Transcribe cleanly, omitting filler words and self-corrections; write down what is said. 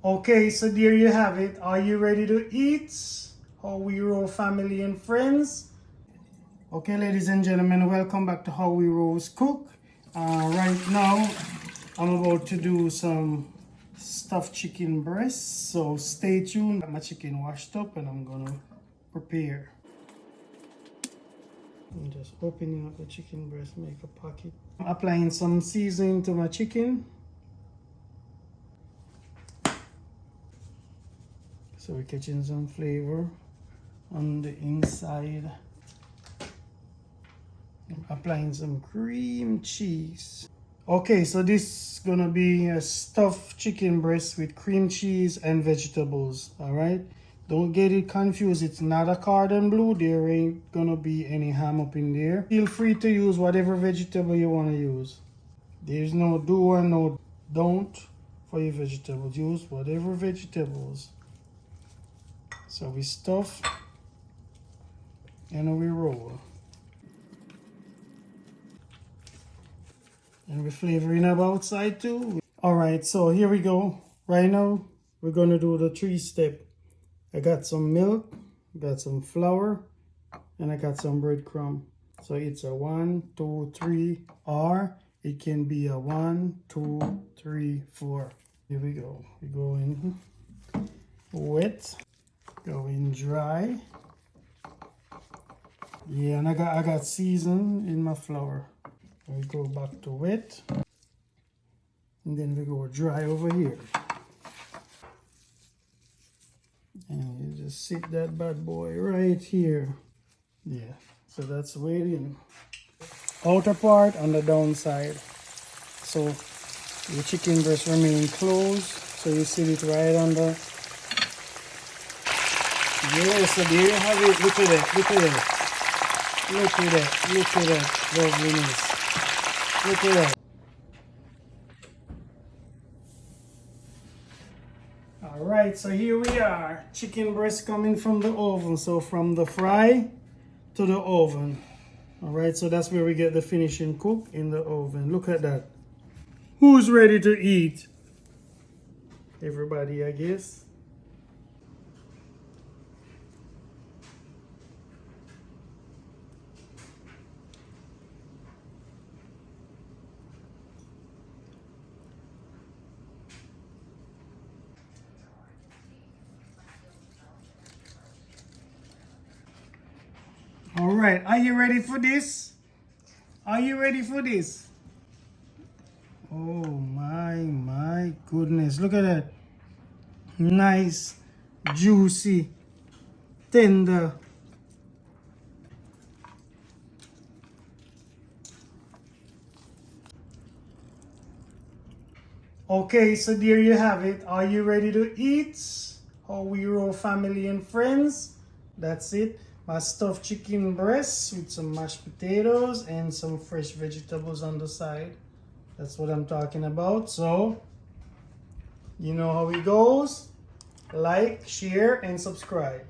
Okay, so there you have it. Are you ready to eat? How we roll, family and friends. Okay, ladies and gentlemen, welcome back to How We Rolls Cook. Right now, I'm about to do some stuffed chicken breasts, so stay tuned. Got my chicken washed up and I'm gonna prepare. I'm just opening up the chicken breast, make a pocket. I'm applying some seasoning to my chicken. So we're catching some flavor on the inside. I'm applying some cream cheese. Okay, so this is gonna be a stuffed chicken breast with cream cheese and vegetables. All right, don't get it confused. It's not a cordon bleu. There ain't gonna be any ham up in there. Feel free to use whatever vegetable you want to use. There's no do or no don't for your vegetables. Use whatever vegetables. So we stuff and we roll. And we're flavoring up outside too. All right, so here we go. Right now, we're gonna do the 3-step. I got some milk, got some flour, and I got some breadcrumb. So it's a 1, 2, 3, or it can be a 1, 2, 3, 4. Here we go. We go in wet. Going dry. Yeah, and I got season in my flour. We go back to wet. And then we go dry over here. And you just sit that bad boy right here. Yeah, so that's waiting. Outer part on the downside. So the chicken breast remain closed. So you sit it right under. Yeah, so there you have it. Look at that, look at that. Look at that, look at that loveliness. Look at that. Alright, so here we are. Chicken breast coming from the oven. So from the fry to the oven. Alright, so that's where we get the finishing cook, in the oven. Look at that. Who's ready to eat? Everybody, I guess. All right, are you ready for this? Are you ready for this? Oh my goodness, look at that. Nice, juicy, tender. Okay, so there you have it. Are you ready to eat? How we roll, family and friends. That's it. My stuffed chicken breasts with some mashed potatoes and some fresh vegetables on the side. That's what I'm talking about. So, you know how it goes. Like, share, and subscribe.